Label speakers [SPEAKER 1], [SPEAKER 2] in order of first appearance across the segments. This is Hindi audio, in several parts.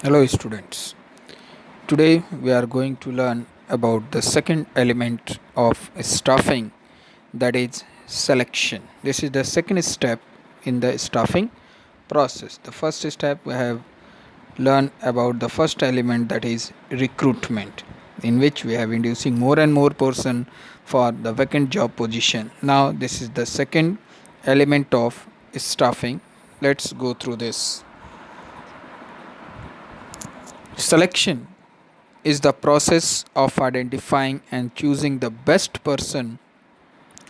[SPEAKER 1] Hello students. Today we are going to learn about the second element of staffing, that is selection. This is the second step in the staffing process. The first step we have learned about the first element, that is recruitment, in which we have inducing more and more person for the vacant job position. Now this is the second element of staffing. Let's go through this. Selection is the process of identifying and choosing the best person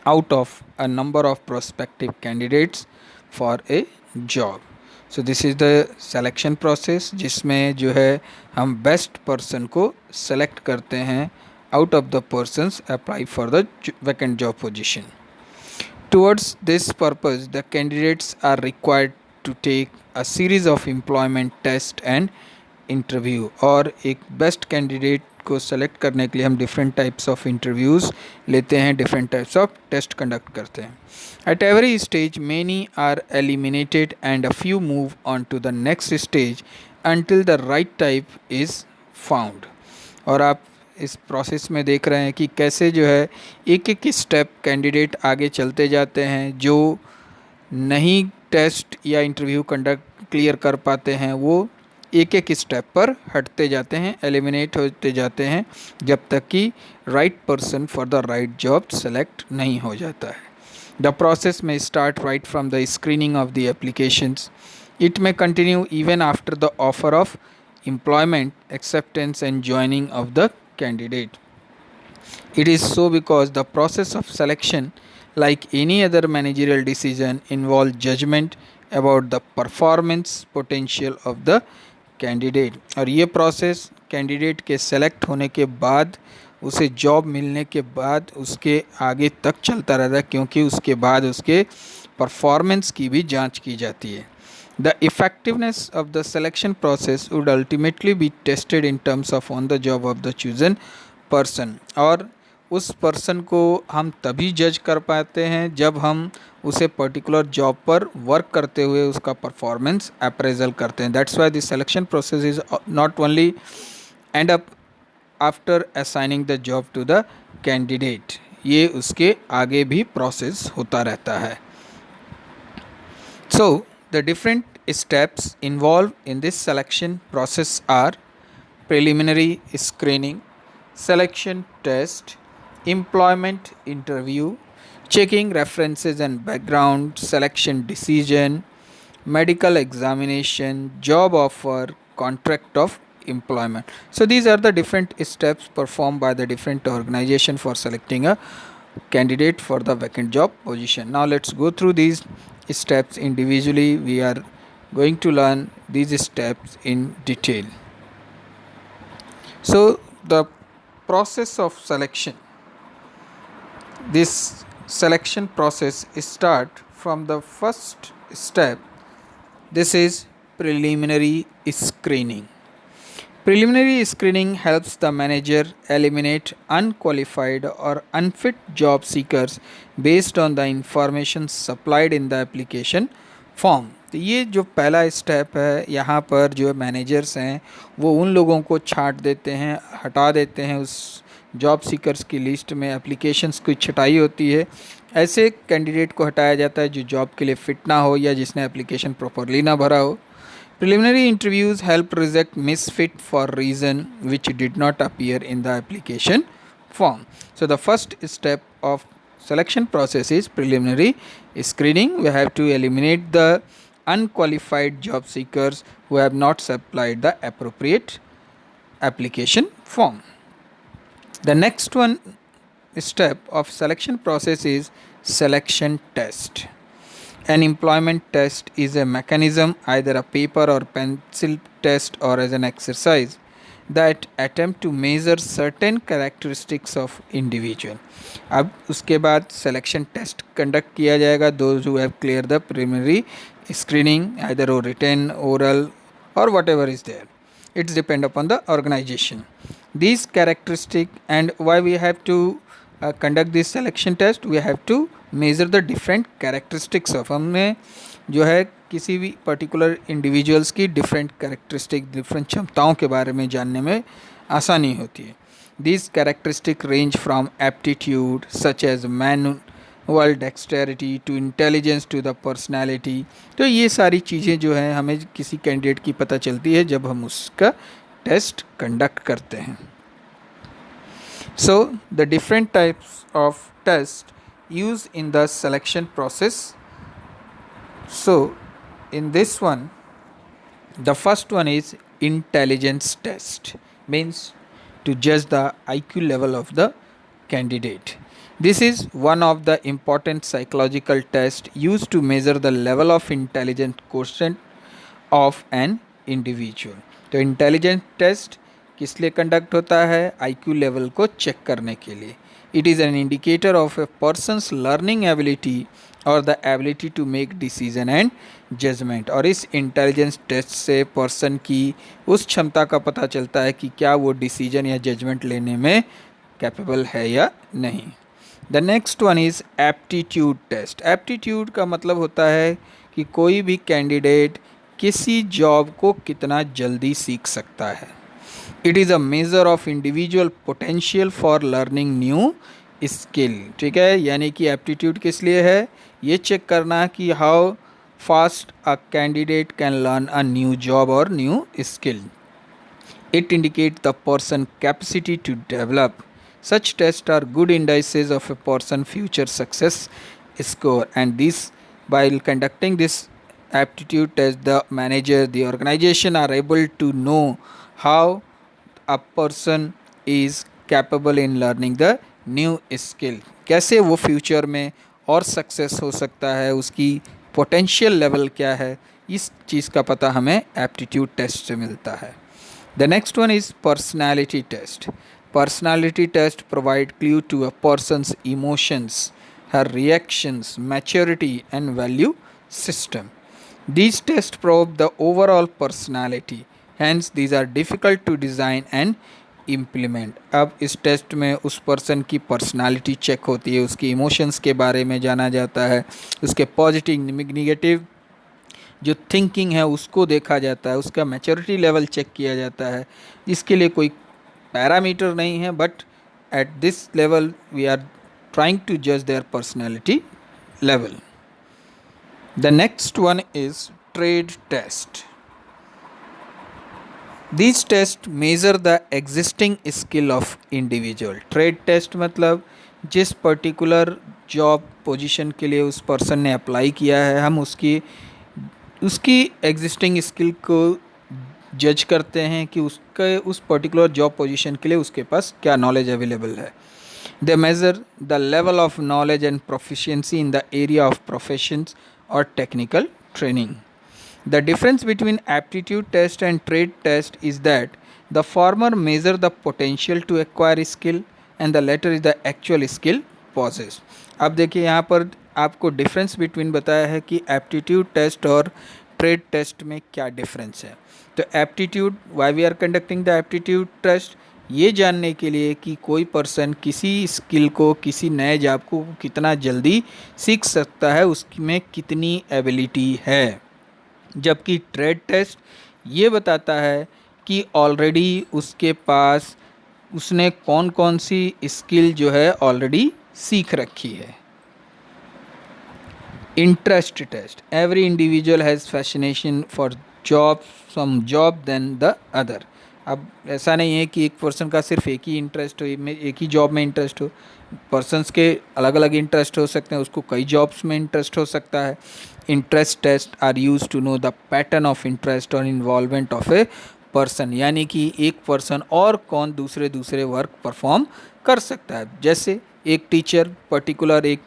[SPEAKER 1] out of a number of prospective candidates for a job. So this is the selection process, जिसमें जो है हम बेस्ट पर्सन को सेलेक्ट करते हैं out of the persons apply for the vacant job position. Towards this purpose, the candidates are required to take a series of employment test and interview, और एक बेस्ट कैंडिडेट को सेलेक्ट करने के लिए हम डिफरेंट टाइप्स ऑफ इंटरव्यूज़ लेते हैं, different types of test conduct करते हैं. At every stage many are eliminated and a few move on to the next stage until the right type is found. और आप इस प्रोसेस में देख रहे हैं कि कैसे जो है एक एक स्टेप कैंडिडेट आगे चलते जाते हैं. जो नहीं टेस्ट या इंटरव्यू कंडक्ट क्लियर कर पाते हैं वो एक एक स्टेप पर हटते जाते हैं, एलिमिनेट होते जाते हैं, जब तक कि right person for the right job select नहीं हो जाता है. द प्रोसेस में start right from the screening of the applications. It में continue even after the offer of employment, acceptance and joining of the candidate. It is so because the process of selection, like any other managerial decision, involves judgment about the performance potential of the candidate. और ये प्रोसेस कैंडिडेट के सेलेक्ट होने के बाद, उसे जॉब मिलने के बाद उसके आगे तक चलता रहता है, क्योंकि उसके बाद उसके परफॉर्मेंस की भी जांच की जाती है. The effectiveness of the selection process would ultimately be tested in terms of on the job of the chosen person. और उस पर्सन को हम तभी जज कर पाते हैं जब हम उसे पर्टिकुलर जॉब पर वर्क करते हुए उसका परफॉर्मेंस अप्रेजल करते हैं. That's why the selection process is not only end up after assigning the job to the candidate, ये उसके आगे भी प्रोसेस होता रहता है. So the different steps involve in this selection process are preliminary screening, selection test, employment interview, checking references and background, selection decision, medical examination, job offer, contract of employment. So these are the different steps performed by the different organization for selecting a candidate for the vacant job position. Now let's go through these steps individually. We are going to learn these steps in detail. So the process of selection, this selection process start from the first step. This is preliminary screening. Preliminary screening helps the manager eliminate unqualified or unfit job seekers based on the information supplied in the application form. तो ये जो पहला स्टेप है, यहाँ पर जो मैनेजर्स हैं वो उन लोगों को छांट देते हैं, हटा देते हैं. उस जॉब सीकर्स की लिस्ट में एप्लीकेशंस की छटाई होती है. ऐसे कैंडिडेट को हटाया जाता है जो जॉब के लिए फ़िट ना हो या जिसने एप्लीकेशन प्रॉपरली ना भरा हो. Preliminary interviews help reject misfit for reason which did not appear in the application form. So the first step of selection process is preliminary screening. We have to eliminate the unqualified job seekers who have not supplied the appropriate application form. The next one step of selection process is selection test. An employment test is a mechanism, either a paper or pencil test or as an exercise, that attempt to measure certain characteristics of individual. अब उसके बाद selection test conduct किया जाएगा. Those who have cleared the preliminary screening, either written, oral or whatever is there, it's depend upon the organization. These characteristics, and why we have to conduct this selection test, we have to measure the different characteristics of. हमने जो है किसी भी पर्टिकुलर इंडिविजुअल्स की डिफरेंट कैरेक्टरिस्टिक, डिफरेंट क्षमताओं के बारे में जानने में आसानी होती है. These characteristics range from aptitude such as manual dexterity to intelligence to the personality. तो ये सारी चीज़ें जो हैं हमें किसी कैंडिडेट की पता चलती है जब हम उसका टेस्ट कंडक्ट करते हैं. So the different types of tests used in the selection process. So in this one, the first one is intelligence test, means to judge the IQ level of the candidate. This is one of the important psychological tests used to measure the level of intelligence quotient of an individual. तो इंटेलिजेंस टेस्ट किस लिए कंडक्ट होता है? IQ लेवल को चेक करने के लिए. It is an indicator of a person's learning ability और the ability to make decision and judgement. और इस इंटेलिजेंस टेस्ट से पर्सन की उस क्षमता का पता चलता है कि क्या वो डिसीजन या जजमेंट लेने में कैपेबल है या नहीं. The next one is aptitude test. Aptitude का मतलब होता है कि कोई भी कैंडिडेट किसी जॉब को कितना जल्दी सीख सकता है. It is a measure of individual potential for learning new skill. ठीक है, यानी कि एप्टीट्यूड किस लिए है? ये चेक करना कि how fast a candidate can learn a new job और new skill. It indicates the person's capacity to develop. Such tests are good indices of a person's future success score. And this, while conducting this aptitude test, the manager, the organization are able to know how a person is capable in learning the new skill. कैसे वो फ्यूचर में और सक्सेस हो सकता है, उसकी पोटेंशियल लेवल क्या है, इस चीज़ का पता हमें एप्टीट्यूड टेस्ट से मिलता है. The next one is personality test. Personality test provide clue to a person's emotions, her reactions, maturity and value system. These tests probe the overall personality. Hence, these are difficult to design and implement. अब इस टेस्ट में उस पर्सन की पर्सनालिटी चेक होती है, उसकी इमोशंस के बारे में जाना जाता है, उसके पॉजिटिव निगेटिव जो थिंकिंग है उसको देखा जाता है, उसका मैच्योरिटी लेवल चेक किया जाता है. इसके लिए कोई पैरामीटर नहीं है, but at this level we are trying to जज their personality level. The next one is trade test. These tests measure the existing skill of individual. Trade test मतलब जिस पर्टिकुलर जॉब पोजीशन के लिए उस पर्सन ने अप्लाई किया है, हम उसकी एग्जिस्टिंग स्किल को जज करते हैं कि उसके उस पर्टिकुलर जॉब पोजीशन के लिए उसके पास क्या नॉलेज अवेलेबल है. They measure the level of knowledge and proficiency in the area of professions और technical training. The difference between aptitude test and trade test is that the former measure the potential to acquire skill and the latter is the actual skill possessed. अब देखिए यहाँ पर आपको डिफरेंस बिटवीन बताया है कि एप्टीट्यूड टेस्ट और ट्रेड टेस्ट में क्या डिफरेंस है. तो aptitude, why we are conducting the aptitude test, ये जानने के लिए कि कोई पर्सन किसी स्किल को, किसी नए जॉब को कितना जल्दी सीख सकता है, उसमें कितनी एबिलिटी है. जबकि ट्रेड टेस्ट ये बताता है कि ऑलरेडी उसके पास उसने कौन कौन सी स्किल जो है ऑलरेडी सीख रखी है. Interest test. Every individual has fascination for job, some job than the other. अब ऐसा नहीं है कि एक पर्सन का सिर्फ एक ही इंटरेस्ट हो, एक ही जॉब में इंटरेस्ट हो. पर्सन्स के अलग अलग इंटरेस्ट हो सकते हैं, उसको कई जॉब्स में इंटरेस्ट हो सकता है. Interest test are use to know the pattern of interest और इन्वॉल्वमेंट ऑफ ए पर्सन, यानी कि एक पर्सन और कौन दूसरे वर्क परफॉर्म कर सकता है. जैसे एक टीचर पर्टिकुलर एक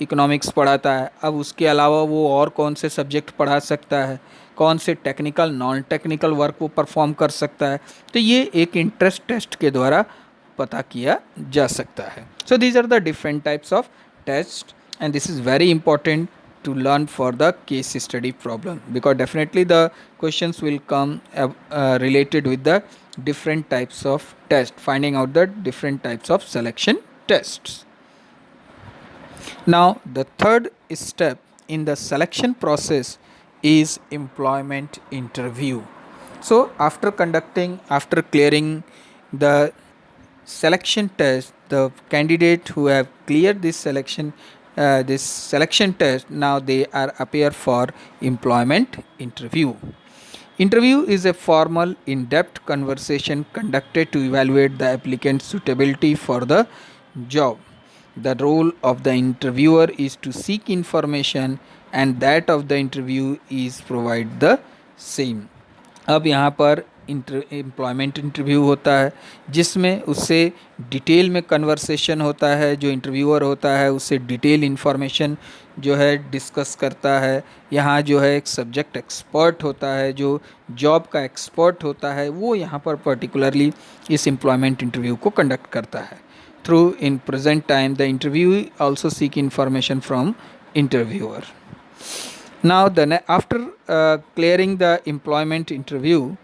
[SPEAKER 1] इकोनॉमिक्स पढ़ाता है, अब उसके अलावा वो और कौन से सब्जेक्ट पढ़ा सकता है, कौन से टेक्निकल नॉन टेक्निकल वर्क वो परफॉर्म कर सकता है. तो ये एक इंटरेस्ट टेस्ट के द्वारा पता किया जा सकता है. So these are the different types of test and this is very important to learn for the case study problem, because definitely the questions will come related with the different types of test, finding out the different types of selection tests. Now the third step in the selection process is employment interview. So after clearing the selection test, the candidate who have cleared this selection test, now they are appear for employment interview. Interview is a formal, in-depth conversation conducted to evaluate the applicant's suitability for the job. The role of the interviewer is to seek information and that of the interview is provide the same. अब यहाँ पर एम्प्लॉयमेंट इंटरव्यू होता है जिसमें उससे डिटेल में कन्वर्सेशन होता है, जो इंटरव्यूअर होता है उससे डिटेल इन्फॉर्मेशन जो है डिस्कस करता है। यहाँ जो है एक सब्जेक्ट एक्सपर्ट होता है, जो जॉब का एक्सपर्ट होता है, वो यहाँ पर पर्टिकुलरली इस एम्प्लॉयमेंट इंटरव्यू को कंडक्ट करता है। Through in present time the interview also seek information from interviewer. Now, after clearing the employment interview,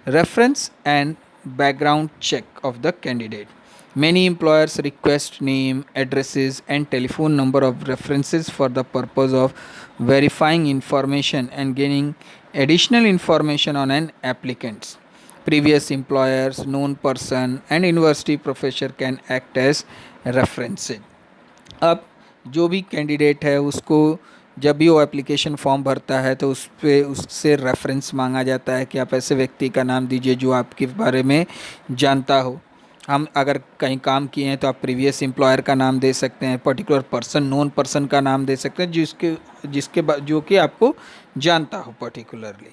[SPEAKER 1] reference and background check of the candidate. Many employers request name, addresses, and telephone number of references for the purpose of verifying information and gaining additional information on an applicant. Previous employers, known person, and university professor can act as references. अब जो भी कैंडिडेट है उसको जब भी वो एप्लीकेशन फॉर्म भरता है तो उस पर उससे रेफरेंस मांगा जाता है कि आप ऐसे व्यक्ति का नाम दीजिए जो आपके बारे में जानता हो। हम अगर कहीं काम किए हैं तो आप प्रीवियस एम्प्लॉयर का नाम दे सकते हैं, पर्टिकुलर पर्सन, नोन पर्सन का नाम दे सकते हैं जो कि आपको जानता हो पर्टिकुलरली,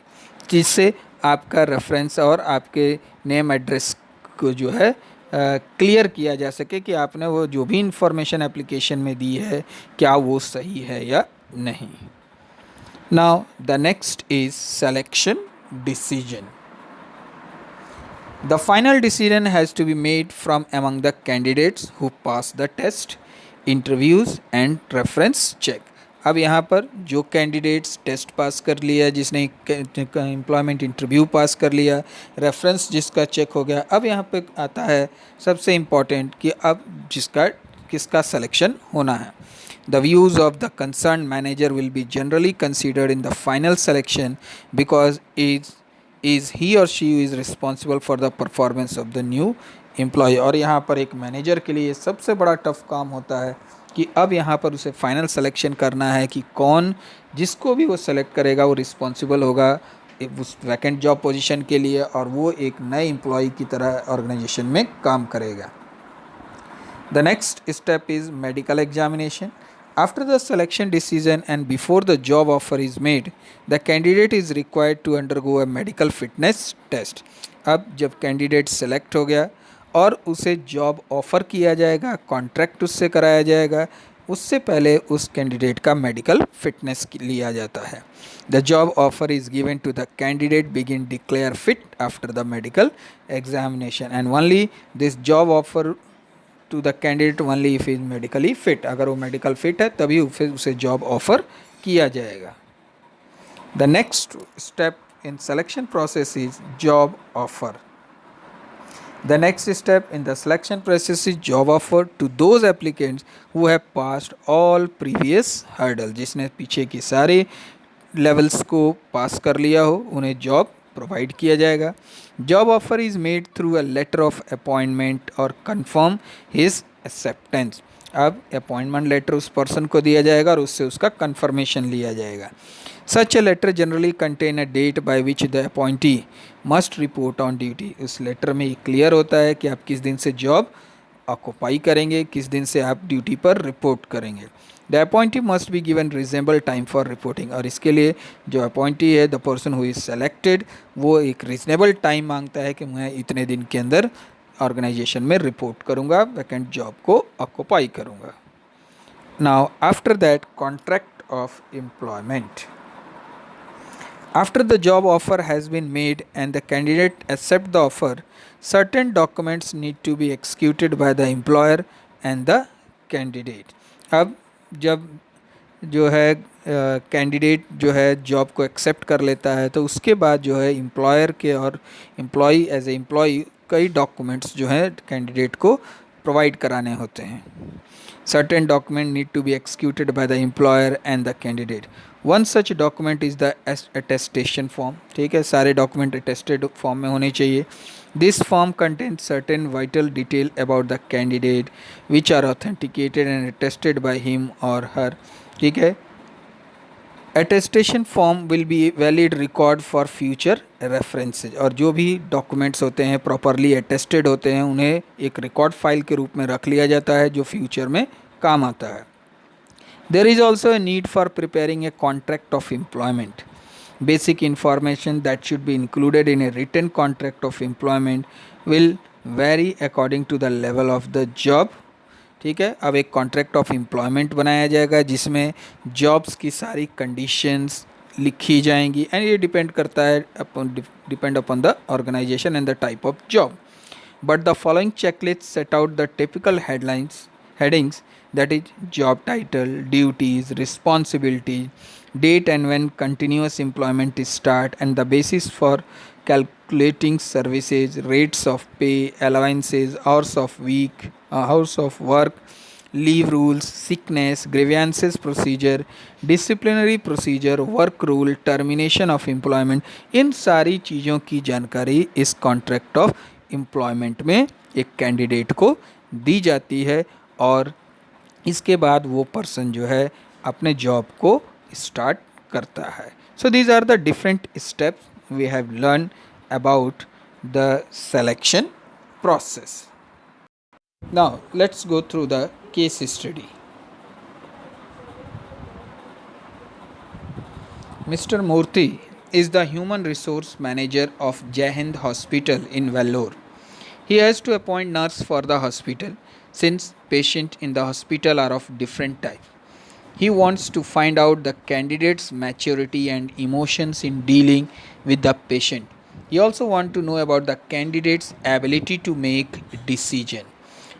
[SPEAKER 1] जिससे आपका रेफरेंस और आपके नेम एड्रेस को जो है क्लियर किया जा सके कि आपने वो जो भी इंफॉर्मेशन एप्लीकेशन में दी है क्या वो सही है या नहीं. Now the next is selection decision. The final decision has to be made from among the candidates who pass the test, interviews and reference check. अब यहाँ पर जो कैंडिडेट्स टेस्ट पास कर लिया, जिसने एम्प्लॉयमेंट इंटरव्यू पास कर लिया, रेफरेंस जिसका चेक हो गया, अब यहाँ पे आता है सबसे इम्पॉर्टेंट कि अब किसका सिलेक्शन होना है. The views of the concerned manager will be generally considered in the final selection because he or she is responsible for the performance of the new employee. और यहाँ पर एक मैनेजर के लिए सबसे बड़ा टफ काम होता है कि अब यहाँ पर उसे फाइनल सिलेक्शन करना है कि कौन, जिसको भी वो सेलेक्ट करेगा वो रिस्पॉन्सिबल होगा उस वैकेंट जॉब पोजीशन के लिए और वो एक नए एम्प्लॉय की तरह ऑर्गेनाइजेशन में काम करेगा. The next step is medical examination. After the selection decision and before the job offer is made, the candidate is required to undergo a medical fitness test. अब जब कैंडिडेट सेलेक्ट हो गया और उसे जॉब ऑफ़र किया जाएगा, कॉन्ट्रैक्ट उससे कराया जाएगा, उससे पहले उस कैंडिडेट का मेडिकल फिटनेस लिया जाता है. The job offer is given to the candidate begin declare fit after the medical examination and only this job offer to the candidate only if is medically fit. अगर वो मेडिकल फिट है तभी फिर उसे जॉब ऑफर किया जाएगा. The next step in selection process is job offer. The next step in the selection process is job offer to those applicants who have passed all previous hurdle. जिसने पीछे की सारे लेवल्स को पास कर लिया हो उन्हें जॉब प्रोवाइड किया जाएगा. Job offer is made through a letter of appointment और कन्फर्म हिज एक्सेप्टेंस. अब अपॉइंटमेंट लेटर उस पर्सन को दिया जाएगा और उससे उसका कन्फर्मेशन लिया जाएगा. Such a letter generally contain a date by which the appointee must report on duty. उस लेटर में ये क्लियर होता है कि आप किस दिन से जॉब ऑक्यूपाई करेंगे, किस दिन से आप ड्यूटी पर रिपोर्ट करेंगे. The appointee must be given reasonable time for reporting. और इसके लिए जो अपॉइंटी है, the person who is selected, वो एक रीजनेबल टाइम मांगता है कि मैं इतने दिन के अंदर ऑर्गेनाइजेशन में रिपोर्ट करूँगा, वैकेंट जॉब को ऑक्यूपाई करूँगा. Now after that contract of employment. After the job offer has been made and the candidate accepts the offer, certain documents need to be executed by the employer and the candidate. अब जब जो है कैंडिडेट जो है जॉब को एक्सेप्ट कर लेता है तो उसके बाद जो है एम्प्लॉयर के और एम्प्लॉई एज ए एम्प्लॉई कई डॉक्यूमेंट्स जो है कैंडिडेट को प्रोवाइड कराने होते हैं. Certain documents need to be executed by the employer and the candidate. One such document is the attestation form, ठीक है, सारे डॉक्यूमेंट अटेस्टेड फॉर्म में होने चाहिए. This form content certain vital detail about the candidate which are authenticated and attested by him और हर, ठीक है. Attestation form will be valid record for future references, और जो भी डॉक्यूमेंट्स होते हैं प्रॉपरली अटेस्टेड होते हैं उन्हें एक रिकॉर्ड फाइल के रूप में रख लिया जाता है जो फ्यूचर में काम आता है. There is also a need for preparing a contract of employment. Basic information that should be included in a written contract of employment will vary according to the level of the job. ठीक है, अब एक कॉन्ट्रैक्ट ऑफ एम्प्लॉयमेंट बनाया जाएगा जिसमें जॉब्स की सारी कंडीशंस लिखी जाएंगी एंड ये डिपेंड करता है depend upon the organisation and the type of job. But the following checklist set out the typical headings, that is job title, duties, responsibilities, date and when continuous employment is start, and the basis for calculating services, rates of pay, allowances, hours of work, leave rules, sickness, grievances procedure, disciplinary procedure, work rule, termination of employment. इन सारी चीज़ों की जानकारी इस कॉन्ट्रैक्ट ऑफ एम्प्लॉयमेंट में एक कैंडिडेट को दी जाती है और इसके बाद वो पर्सन जो है अपने जॉब को स्टार्ट करता है. So these are the different steps we have learn about the selection process. Now let's go through the case study. Mr. Murthy is the human resource manager of Jai Hind Hospital in Vellore. He has to appoint nurse for the hospital since patients in the hospital are of different type. He wants to find out the candidate's maturity and emotions in dealing with the patient. He also wants to know about the candidate's ability to make decision.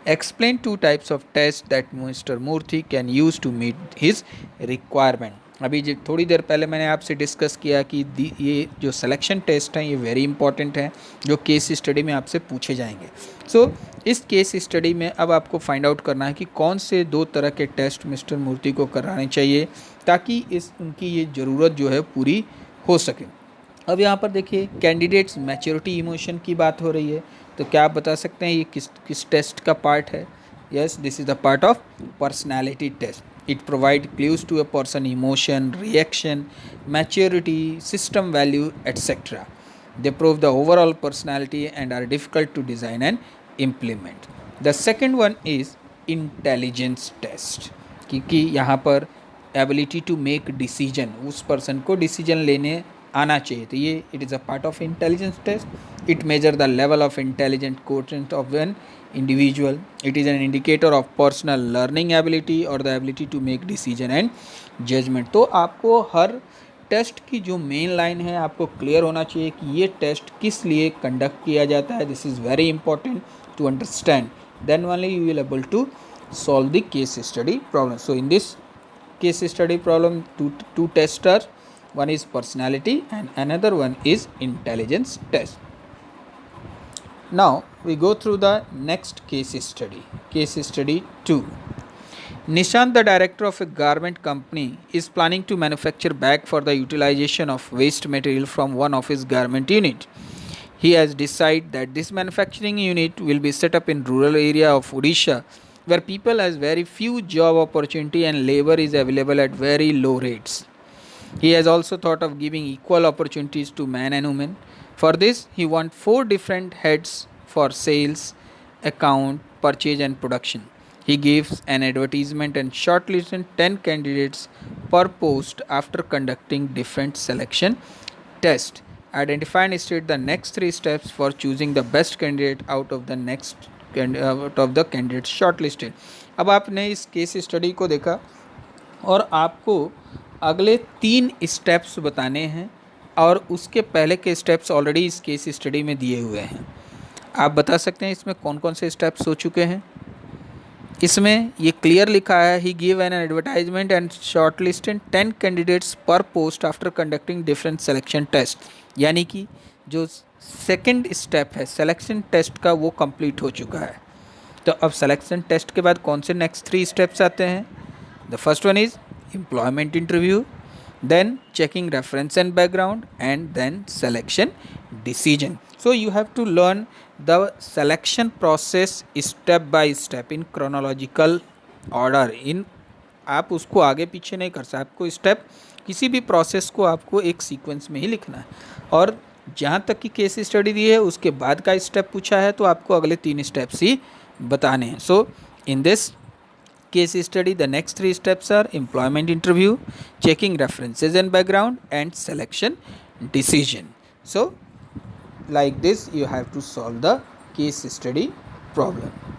[SPEAKER 1] Explain two types of tests that Mr. Murthy can use to meet his requirement. अभी जो थोड़ी देर पहले मैंने आपसे डिस्कस किया कि ये जो सिलेक्शन टेस्ट हैं ये वेरी इंपॉर्टेंट हैं जो केस स्टडी में आपसे पूछे जाएंगे. सो इस केस स्टडी में अब आपको फाइंड आउट करना है कि कौन से दो तरह के टेस्ट मिस्टर मूर्ति को कराने चाहिए ताकि उनकी ये ज़रूरत जो है पूरी हो सके. अब यहाँ पर देखिए कैंडिडेट्स मैच्योरिटी इमोशन की बात हो रही है तो क्या आप बता सकते हैं ये किस टेस्ट का पार्ट है. Yes, this is the part of personality test. It provides clues to a person emotion, reaction, maturity, system value, etc. They prove the overall personality and are difficult to design and implement. The second one is intelligence test. क्योंकि यहाँ पर ability to make decision, उस person को decision लेने आना चाहिए तो ये it is a part of intelligence test. It measures the level of intelligent quotient of an individual. It is an indicator of personal learning ability or the ability to make decision and judgment. तो आपको हर टेस्ट की जो मेन लाइन है आपको क्लियर होना चाहिए कि ये टेस्ट किस लिए कंडक्ट किया जाता है. This is very important to understand. Then only you will able to solve the case study problem. So in this case study problem two tests are, one is personality and another one is intelligence test. Now we go through the next case study 2. Nishant, the director of a garment company, is planning to manufacture bag for the utilization of waste material from one of his garment unit. He has decided that this manufacturing unit will be set up in rural area of Odisha where people has very few job opportunity and labor is available at very low rates. He has also thought of giving equal opportunities to men and women. For this, he wants 4 different heads for sales, account, purchase and production. He gives an advertisement and shortlisted 10 candidates per post after conducting different selection tests. Identify and state the next 3 steps for choosing the best candidate out of the candidates shortlisted. अब आपने इस केस स्टडी को देखा और आपको अगले 3 स्टेप्स बताने हैं और उसके पहले के स्टेप्स ऑलरेडी इस केस स्टडी में दिए हुए हैं. आप बता सकते हैं इसमें कौन कौन से स्टेप्स हो चुके हैं. इसमें ये क्लियर लिखा है he give an advertisement and shortlisted 10 candidates per post after conducting different selection test. यानी कि जो सेकंड स्टेप है सिलेक्शन टेस्ट का वो कंप्लीट हो चुका है. तो अब सिलेक्शन टेस्ट के बाद कौन से नेक्स्ट 3 स्टेप्स आते हैं. The first one is employment interview, then checking reference and background, and then selection decision. So you have to learn the selection process step by step in chronological order. in आप उसको आगे पीछे नहीं कर सकते, आपको स्टेप किसी भी प्रोसेस को आपको एक सीक्वेंस में ही लिखना है। और जहाँ तक कि केस स्टडी दी है उसके बाद का स्टेप पूछा है तो आपको अगले 3 स्टेप्स ही बताने हैं। So in this case study, the next 3 steps are employment interview, checking references and background, and selection decision. So like this you have to solve the case study problem.